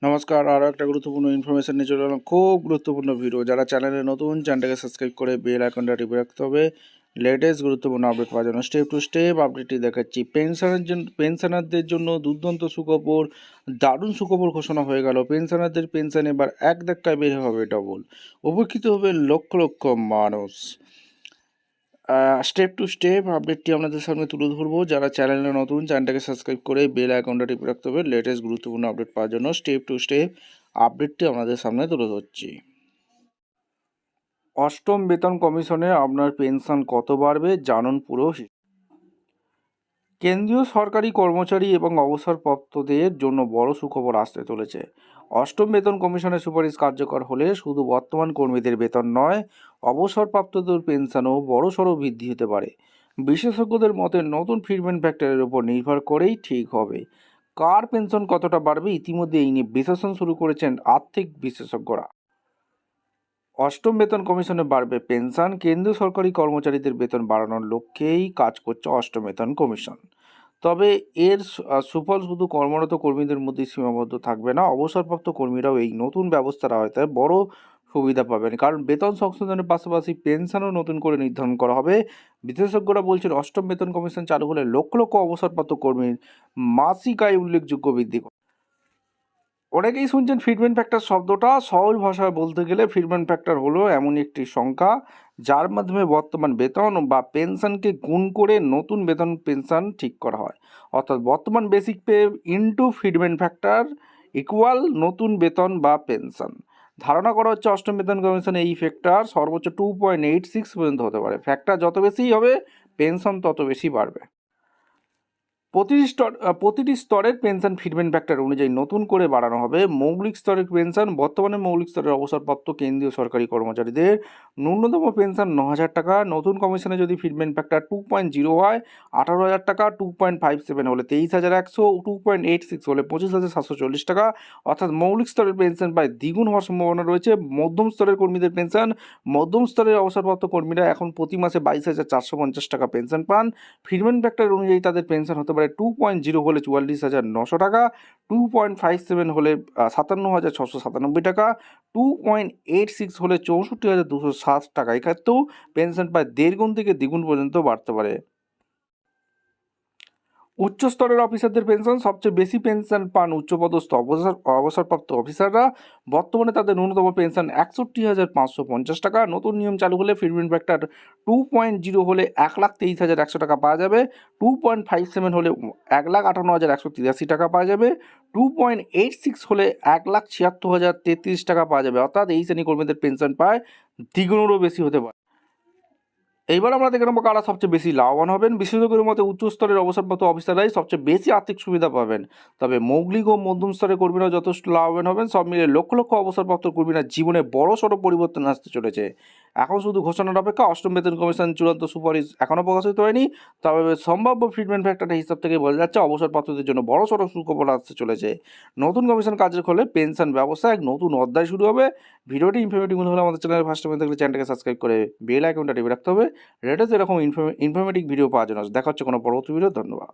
নমস্কার, আরও একটা গুরুত্বপূর্ণ ইনফরমেশন নিয়ে চলে এলাম। খুব গুরুত্বপূর্ণ ভিডিও। যারা চ্যানেলে নতুন, চ্যানেলটাকে সাবস্ক্রাইব করে বেল আইকনটা টিপে রাখতে হবে লেটেস্ট গুরুত্বপূর্ণ আপডেট পাওয়ার জন্য। স্টেপ টু স্টেপ আপডেটটি দেখাচ্ছি। পেনশনারদের জন্য দুর্দান্ত সুখবর, দারুণ সুখবর ঘোষণা হয়ে গেল। পেনশনারদের পেনশন এবার এক ধাক্কায় বের হবে ডবল। উপকৃত হবে লক্ষ লক্ষ মানুষ। স্টেপ টু স্টেপ আপডেটটি আপনাদের সামনে তুলে ধরবো। যারা চ্যানেলে নতুন, চ্যানেলটাকে সাবস্ক্রাইব করে বেল আইকনটা টিপে রাখতে হবে লেটেস্ট গুরুত্বপূর্ণ আপডেট পাওয়ার জন্য। স্টেপ টু স্টেপ আপডেটটি আপনাদের সামনে তুলে ধরছি। অষ্টম বেতন কমিশনে আপনার পেনশন কত বাড়বে জানুন পুরো। কেন্দ্রীয় সরকারি কর্মচারী এবং অবসরপ্রাপ্তদের জন্য বড় সুখবর আসতে চলেছে। অষ্টম বেতন কমিশনের সুপারিশ কার্যকর হলে শুধু বর্তমান কর্মীদের বেতন নয়, অবসরপ্রাপ্তদের পেনশনও বড়সড় বৃদ্ধি হতে পারে। বিশেষজ্ঞদের মতে নতুন ফিটমেন্ট ফ্যাক্টরের উপর নির্ভর করেই ঠিক হবে কার পেনশন কতটা বাড়বে। ইতিমধ্যে এই নিয়ে বিশ্লেষণ শুরু করেছেন আর্থিক বিশেষজ্ঞরা। অষ্টম বেতন কমিশনে বাড়বে পেনশন। কেন্দ্রীয় সরকারি কর্মচারীদের বেতন বাড়ানোর লক্ষ্যেই কাজ করছে অষ্টম বেতন কমিশন। তবে এর সুফল শুধু কর্মরত কর্মীদের মধ্যে সীমাবদ্ধ থাকবে না, অবসরপ্রাপ্ত কর্মীরাও এই নতুন ব্যবস্থার আওতায় বড় সুবিধা পাবেন। কারণ বেতন সংশোধনের পাশাপাশি পেনশনও নতুন করে নির্ধারণ করা হবে। বিশেষজ্ঞরা বলছেন অষ্টম বেতন কমিশন চালু হলে লক্ষ লক্ষ অবসরপ্রাপ্ত কর্মীর মাসিক আয় উল্লেখযোগ্য বৃদ্ধি। অনেকেই শুনছেন ফিটমেন্ট ফ্যাক্টর শব্দটা। সহজ ভাষায় বলতে গেলে ফিটমেন্ট ফ্যাক্টর হলো এমন একটি সংখ্যা যার মাধ্যমে বর্তমান বেতন বা পেনশনকে গুণ করে নতুন বেতন পেনশন ঠিক করা হয়। অর্থাৎ বর্তমান basic pay into fitment factor equal নতুন বেতন বা পেনশন। ধারণা করা হচ্ছে অষ্টম বেতন কমিশনে এই ফ্যাক্টর সর্বোচ্চ 2.86 পর্যন্ত হতে পারে। ফ্যাক্টর যত বেশি হবে পেনশন তত বেশি বাড়বে। প্রতিটি স্তরের পেনশন ফিটমেন্ট ফ্যাক্টর অনুযায়ী নতুন করে বাড়ানো হবে। মৌলিক স্তরের পেনশন বর্তমানে মৌলিক স্তরের অবসরপ্রাপ্ত কেন্দ্রীয় সরকারি কর্মচারীদের ন্যূনতম পেনশন 9,000 টাকা। নতুন কমিশনে যদি ফিটমেন্ট ফ্যাক্টর 2.0 হয় 18,000 টাকা, 2.57 হলে 23,100, 2.86 হলে 25,740 টাকা। অর্থাৎ মৌলিক স্তরের পেনশন প্রায় দ্বিগুণ হওয়ার সম্ভাবনা রয়েছে। মধ্যম স্তরের কর্মীদের পেনশন, মধ্যম স্তরের অবসরপ্রাপ্ত কর্মীরা এখন প্রতি মাসে 22,450 টাকা পেনশন পান। ফিটমেন্ট ফ্যাক্টর অনুযায়ী তাদের পেনশন হতে পারে 2.0 হলে 44,900 টাকা, 2.57 হলে 57,697 টাকা, 2.86 হলে 64,207 টাকা। এক্ষেত্রেও পেনশন প্রায় দেড় গুণ থেকে দ্বিগুণ পর্যন্ত বাড়তে পারে। উচ্চ স্তরের অফিসারদের পেনশন সবচেয়ে বেশি পেনশন পান উচ্চপদস্থ অবসরপ্রাপ্ত অফিসাররা। বর্তমানে তাদের ন্যূনতম পেনশন 61,550 টাকা। নতুন নিয়ম চালু হলে ফিটমেন্ট ফ্যাক্টর 2.0 হলে 1,23,100 টাকা পাওয়া যাবে, 2.57 হলে 1,58,183 টাকা পাওয়া যাবে, 2.86 হলে 1,76,033 টাকা পাওয়া যাবে। অর্থাৎ এই শ্রেণী কর্মীদের পেনশন পায় দ্বিগুণেরও বেশি হতে পারে। এইবার আমরা দেখে নেবো কারা সবচেয়ে বেশি লাভবান হবেন। বিশেষজ্ঞদের মতে উচ্চ স্তরের অবসরপ্রাপ্ত অফিসাররাই সবচেয়ে বেশি আর্থিক সুবিধা পাবেন। তবে মৌলিক ও মধ্যম স্তরের কর্মীরাও যথেষ্ট লাভবান হবেন। সব মিলিয়ে লক্ষ লক্ষ অবসরপ্রাপ্ত কর্মীরা জীবনে বড় সড়ো পরিবর্তন আসতে চলেছে। এখন শুধু ঘোষণার অপেক্ষা। অষ্টম বেতন কমিশন চূড়ান্ত সুপারিশ এখনও প্রকাশিত হয়নি, তবে সম্ভাব্য ফিটমেন্ট ফ্যাক্টরের হিসাব থেকে বোঝা যাচ্ছে অবসরপ্রাপ্তদের জন্য বড় সড়ো সুখবর আসতে চলেছে। নতুন কমিশন কাজের ফলে পেনশন ব্যবস্থা এক নতুন অধ্যায় শুরু হবে। ভিডিওটি ইনফরমেটিভ মনে হলে আমাদের চ্যানেলে ফার্স্ট টাইম থাকলে চ্যানেলটাকে সাবস্ক্রাইব করে বেল আইকনটা টিপে রাখতে হবে লেটেস্ট এরকম ইনফরমেটিভ ভিডিও পাওয়ার জন্য। দেখা হচ্ছে কোনো পরবর্তী ভিডিও। ধন্যবাদ।